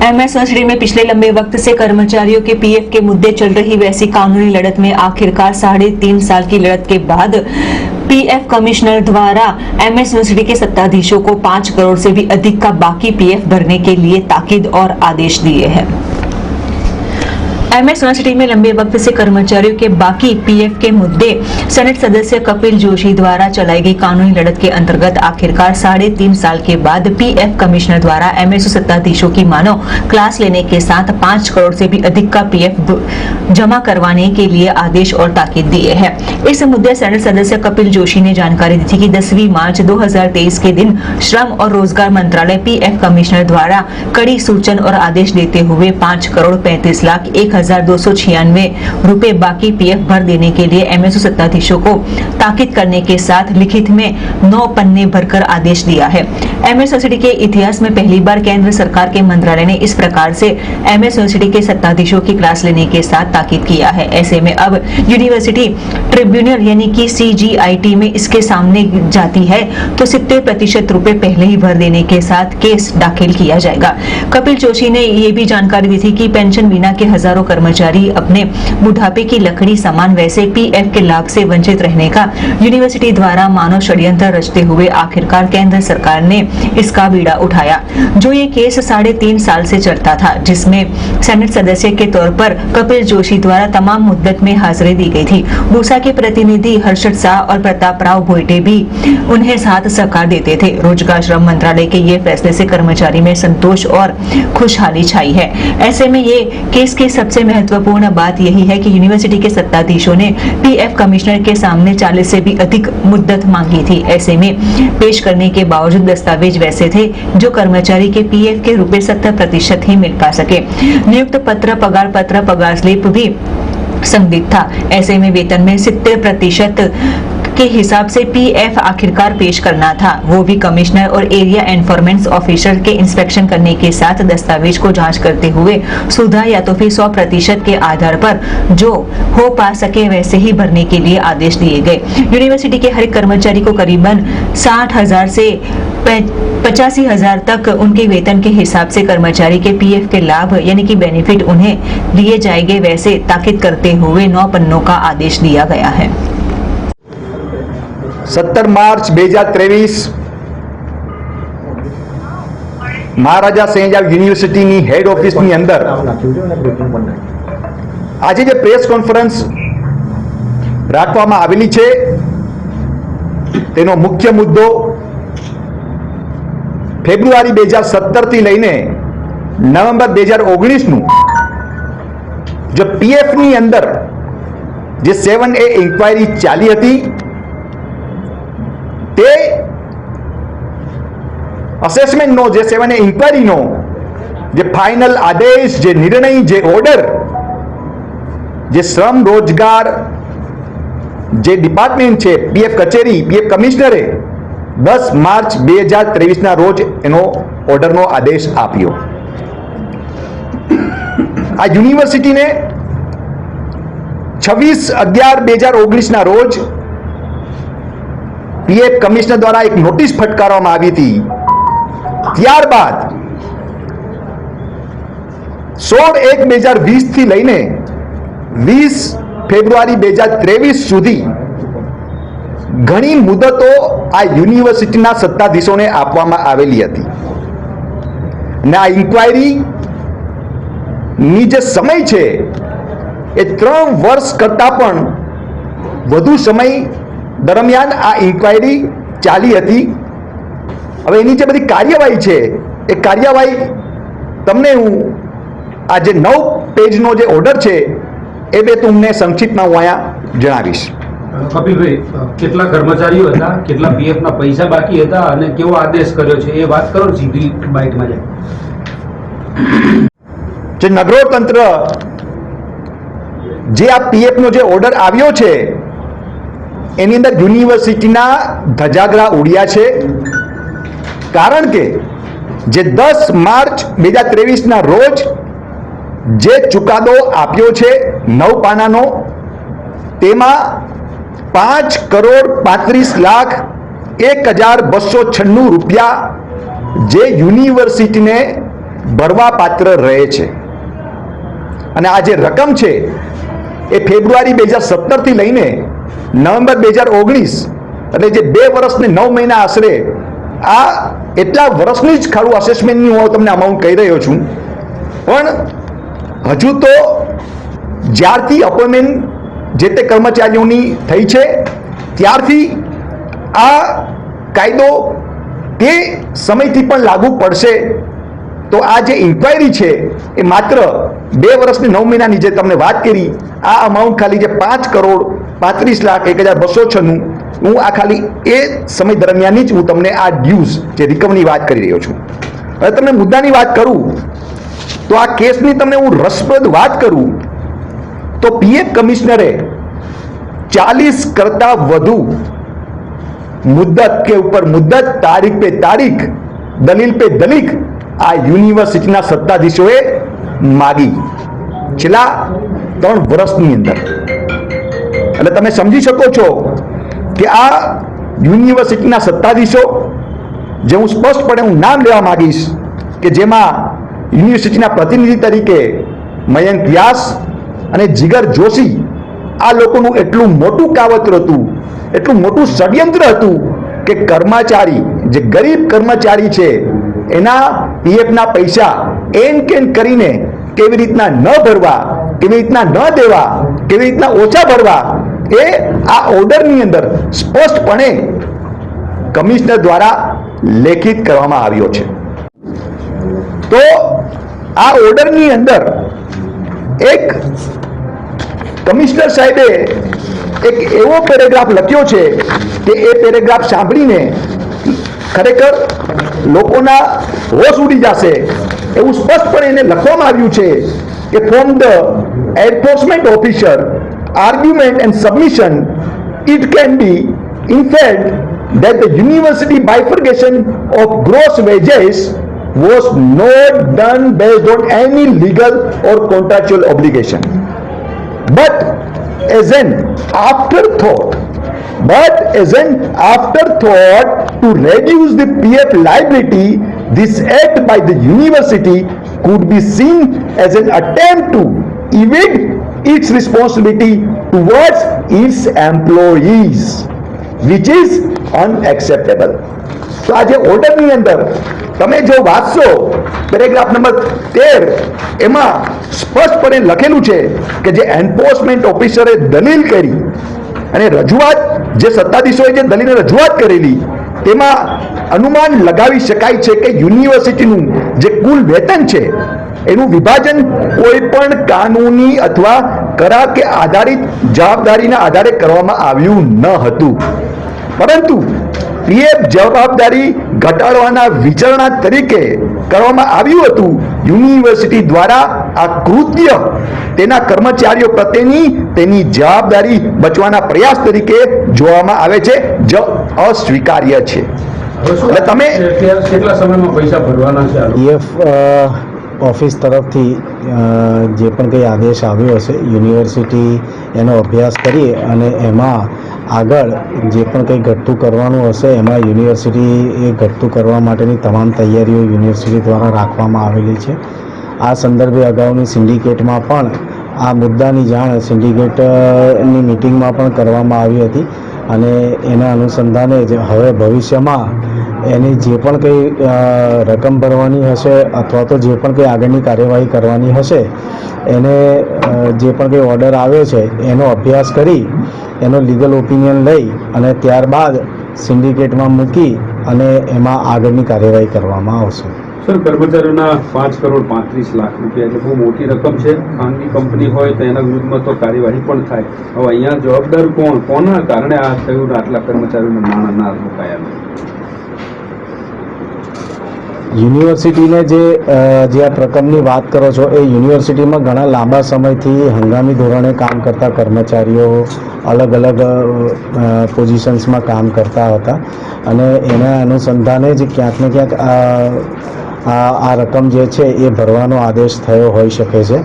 MS university में पिछले लंबे वक्त से कर्मचारियों के पीएफ के मुद्दे चल रही वैसी कानूनी लड़त में आखिरकार 3.5 साल की लड़त के बाद पीएफ कमिश्नर द्वारा एमएस यूनिवर्सिटी के सत्ताधीशों को 5 करोड़ से भी अधिक का बाकी पीएफ भरने के लिए ताकीद और आदेश दिए हैं। एमएस यूनिवर्सिटी में लंबे वक्त से कर्मचारियों के बाकी पीएफ के मुद्दे सेनेट सदस्य कपिल जोशी द्वारा चलाई गई कानूनी लड़त के अंतर्गत आखिरकार 3.5 साल के बाद पीएफ कमिश्नर द्वारा एमएस सत्ताधीशों की मानो क्लास लेने के साथ 5 करोड़ से भी अधिक का पीएफ जमा करवाने के लिए आदेश और ताकीद दिए हैं। इस मुद्दे सेनेट सदस्य कपिल जोशी ने जानकारी दी थी कि 10 मार्च 2023 के दिन श्रम और रोजगार मंत्रालय पीएफ कमिश्नर द्वारा कड़ी सूचन और आदेश देते हुए 5 करोड़ 35 लाख 1,296 रुपए बाकी पीएफ भर देने के लिए एमएस सत्ताधीशों को ताकीद करने के साथ लिखित में 9 पन्ने भरकर आदेश दिया है। एमएस यूनिवर्सिटी के इतिहास में पहली बार केंद्र सरकार के मंत्रालय ने इस प्रकार से एमएस यूनिवर्सिटी के सत्ताधीशों की क्लास लेने के साथ ताकीद किया है। ऐसे में अब यूनिवर्सिटी ट्रिब्यूनल यानी कि CGIT में इसके सामने जाती है तो 70% रुपए पहले ही भर देने के साथ केस दाखिल किया जाएगा। कपिल जोशी ने ये भी जानकारी दी थी कि पेंशन बिना के हजारों कर्मचारी अपने बुढ़ापे की लकड़ी समान वैसे पीएफ के लाभ से वंचित रहने का यूनिवर्सिटी द्वारा मानव षड्यंत्र रचते हुए आखिरकार केंद्र सरकार ने इसका बीड़ा उठाया। जो ये केस 3.5 साल से चलता था, जिसमें सेनेट सदस्य के तौर पर कपिल जोशी द्वारा तमाम मुद्दत में हाजिरी दी गई थी। बूसा के प्रतिनिधि हर्षद शाह और प्रताप राव भोइटे भी उन्हें साथ सहकार देते थे। रोजगार श्रम मंत्रालय के ये फैसले से कर्मचारी में संतोष और खुशहाली छाई है। ऐसे में ये केस की सबसे महत्वपूर्ण बात यही है कि यूनिवर्सिटी के सत्ताधीशों ने पीएफ कमिश्नर के सामने 40 से भी अधिक मुद्दत मांगी थी। ऐसे में पेश करने के बावजूद दस्तावेज वैसे थे जो कर्मचारी के पीएफ के रुपए 70% ही मिल पा सके। नियुक्त पत्र, पगार स्लिप भी संदिग्ध था। ऐसे में वेतन में 70% के हिसाब से पीएफ आखिरकार पेश करना था, वो भी कमिश्नर और एरिया एनफोर्समेंट ऑफिसर के इंस्पेक्शन करने के साथ दस्तावेज को जांच करते हुए सुधा या तो फिर 100% के आधार पर जो हो पा सके वैसे ही भरने के लिए आदेश दिए गए। यूनिवर्सिटी के हर एक कर्मचारी को करीबन 60,000 से 85,000 तक उनके वेतन के हिसाब से कर्मचारी के पीएफ के लाभ यानी कि बेनिफिट उन्हें दिए जाएंगे, वैसे ताकीद करते हुए 9 पन्नों का आदेश दिया गया है। 17 मार्च 2023 મહારાજા સયાજી યુનિવર્સિટીની હેડ ઓફિસની અંદર આજે જે પ્રેસ કોન્ફરન્સ રાખવામાં આવેલી છે તેનો મુખ્ય મુદ્દો ફેબ્રુઆરી 2017 થી લઈને નવેમ્બર 2019 નું જો પીએફ ની અંદર જે 7A ઇન્ક્વાયરી ચાલી હતી તે અસેસમેન્ટનો જે 7A ઇન્ક્વાયરીનો જે ફાઇનલ આદેશ, જે નિર્ણય, જે ઓર્ડર, જે શ્રમ રોજગાર જે ડિપાર્ટમેન્ટ છે પીએફ કચેરી, પીએફ કમિશનરે 10 માર્ચ 2023 ના રોજ એનો ઓર્ડરનો આદેશ આપ્યો। આ યુનિવર્સિટીને 26/11/2019 ના રોજ પીએફ કમિશનર દ્વારા એક નોટિસ ફટકારવામાં આવી હતી। ત્યારબાદ 16/1/2020 થી લઈને 20 ફેબ્રુઆરી 2023 સુધી ઘણી મુદતો આ યુનિવર્સિટીના સત્તાધીશોને આપવામાં આવેલી હતી અને આ ઇન્ક્વાયરીની જે સમય છે એ 3 વર્ષ કરતાં પણ વધુ સમય દરમિયાન આ ઇન્ક્વાયરી ચાલી હતી। હવે એની જે બધી કાર્યવાહી છે એ કાર્યવાહી તમને હું આ જે 9 પેજનો જે ઓર્ડર છે એ બે તમને સંક્ષિપ્તમાં હું અહીંયા જણાવીશ। કપિલભાઈ, કેટલા કર્મચારીઓ હતા, કેટલા પીએફના પૈસા બાકી હતા અને કેવો આદેશ કર્યો છે એ વાત કરો, સીધી બાઇટમાં જાય। જે નગરો તંત્ર જે આ પીએફનો જે ઓર્ડર આવ્યો છે એની અંદર યુનિવર્સિટીના ધજાગરા ઉડ્યા છે। કારણ કે જે 10 માર્ચ 2023 ના રોજ જે ચુકાદો આપ્યો છે 9 પાનાનો, તેમાં 5 કરોડ 35 લાખ 1,296 રૂપિયા જે યુનિવર્સિટીને ભરવા પાત્ર રહે છે. અને આ જે રકમ છે એ ફેબ્રુઆરી 2017 થી લઈને નવેમ્બર 2019 એટલે જે 2 વર્ષ ને 9 મહિના આશરે આ એટલા વર્ષની જ ખાલી અસેસમેન્ટની હું તમને અમાઉન્ટ કહી રહ્યો છું. પણ હજુ તો જ્યારથી અપોઇન્ટમેન્ટ જે તે કર્મચારીઓની થઈ છે ત્યારથી આ કાયદો તે સમયથી પણ લાગુ પડશે. તો આ જે ઇન્ક્વાયરી છે એ માત્ર 2 વર્ષની 9 મહિનાની જે તમને વાત કરી, આ અમાઉન્ટ ખાલી જે 5,35,01,296 હું આ ખાલી એ સમય દરમિયાનની જ હું તમને આ ડ્યુઝ જે રિકવરીની વાત કરી રહ્યો છું. હવે તમને મુદ્દાની વાત કરું તો આ કેસની તમને હું રસપ્રદ વાત કરું તો પીએફ કમિશનરે 40 કરતા વધુ મુદ્દત કે ઉપર મુદ્દત, તારીખ પે તારીખ, દલીલ પે દલીલ આ યુનિવર્સિટીના સત્તાધીશોએ માગી છેલ્લા 3 વર્ષની અંદર. એટલે તમે સમજી શકો છો કે આ યુનિવર્સિટીના સત્તાધીશો જે હું સ્પષ્ટપણે હું નામ લેવા માંગીશ કે જેમાં યુનિવર્સિટીના પ્રતિનિધિ તરીકે મયંક વ્યાસ અને જીગર જોશી, આ લોકોનું એટલું મોટું કાવતરું હતું, એટલું મોટું ષડયંત્ર હતું કે કર્મચારી જે ગરીબ કર્મચારી છે એના પીએફના પૈસા એન કેન કરીને કેવી રીતના ન ભરવા, કેવી રીતના ન દેવા, કેવી રીતના ઓછા ભરવા એ આ ઓર્ડરની અંદર સ્પષ્ટપણે કમિશનર દ્વારા લેખિત કરવામાં આવ્યો છે. તો આ ઓર્ડરની અંદર એક કમિશનર સાહેબે એક એવો પેરેગ્રાફ લખ્યો છે કે એ પેરેગ્રાફ સાંભળીને ખરેખર લોકોના હોશ ઉડી જશે એવું સ્પષ્ટપણે એને લખવામાં આવ્યું છે કે from the enforcement officer argument and submission it can be inferred that the university bifurcation of gross wages was not done based on any legal or contractual obligation but as an afterthought to reduce the PF liability. This act by the university could be seen as an attempt to evade its responsibility towards its employees, which is unacceptable. તો આ જે ઓર્ડરની અંદર તમે જો વાંચશો paragraph number 13 એમાં સ્પષ્ટપણે લખેલું છે કે જે એન્ફોર્સમેન્ટ ઓફિસરે દલીલ કરી અને રજૂઆત જે સત્તાધીશોએ જે દલીલની રજૂઆત કરેલી તેમાં અનુમાન લગાવી શકાય છે કે યુનિવર્સિટીનું જે કુલ વેતન છે એનું વિભાજન કોઈ પણ કાનૂની અથવા કરાર કે આધારિત જવાબદારીના આધારે કરવામાં આવ્યું ન હતું, પરંતુ પીએફ જવાબદારી ઘટાડવાના વિચારણા તરીકે કરવામાં આવ્યું હતું. યુનિવર્સિટી દ્વારા આ કૃત્ય તેના કર્મચારીઓ પ્રત્યેની તેની જવાબદારી બચવાના પ્રયાસ તરીકે જોવામાં આવે છે, જે અસ્વીકાર્ય છે. એટલે તમે કેટલા સમયમાં પૈસા ભરવાના છે? પીએફ ઓફિસ તરફથી જે પણ કંઈ આદેશ આવ્યો હશે યુનિવર્સિટી એનો અભ્યાસ કરી અને એમાં આગળ જે પણ કંઈ ઘટતું કરવાનું હશે એમાં યુનિવર્સિટી એ ઘટતું કરવા માટેની તમામ તૈયારીઓ યુનિવર્સિટી દ્વારા રાખવામાં આવેલી છે. આ સંદર્ભે અગાઉની સિન્ડિકેટમાં પણ આ મુદ્દાની જાણ સિન્ડિકેટની મિટિંગમાં પણ કરવામાં આવી હતી અને એના અનુસંધાને જ હવે ભવિષ્યમાં એની જે પણ કંઈ રકમ ભરવાની હશે અથવા તો જે પણ કંઈ આગળની કાર્યવાહી કરવાની હશે એને જે પણ કંઈ ઓર્ડર આવ્યો છે એનો અભ્યાસ કરી એનો લીગલ ઓપિનિયન લઈ અને ત્યારબાદ સિન્ડિકેટમાં મૂકી અને એમાં આગળની કાર્યવાહી કરવામાં આવશે. સર, કર્મચારીઓના 5,35,00,000 રૂપિયા એટલે બહુ મોટી રકમ છે. ખાનગી કંપની હોય તો એના વિરુદ્ધમાં તો કાર્યવાહી પણ થાય. હવે અહીંયા જવાબદાર કોના કારણે આ થયું? આટલા કર્મચારીઓના નાણાં ના રોકાયા? યુનિવર્સિટીને જે આ પ્રકારની વાત કરો છો એ યુનિવર્સિટીમાં ઘણા લાંબા સમયથી હંગામી ધોરણે કામ કરતા કર્મચારીઓ અલગ અલગ પોઝિશન્સમાં કામ કરતા હતા અને એના અનુસંધાને જ ક્યાંક ને ક્યાંક આ રકમ જે છે એ ભરવાનો આદેશ થયો હોઈ શકે છે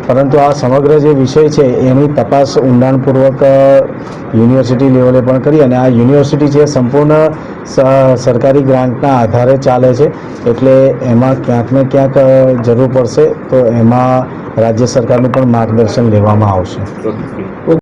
પરંતુ આ સમગ્ર જે વિષય છે એની તપાસ ઊંડાણપૂર્વક યુનિવર્સિટી લેવલે પણ કરી, અને આ યુનિવર્સિટી છે સંપૂર્ણ સરકારી ગ્રાન્ટના આધારે ચાલે છે, એટલે એમાં ક્યાંક ને ક્યાંક જરૂર પડશે તો એમાં રાજ્ય સરકારનું પણ માર્ગદર્શન લેવામાં આવશે.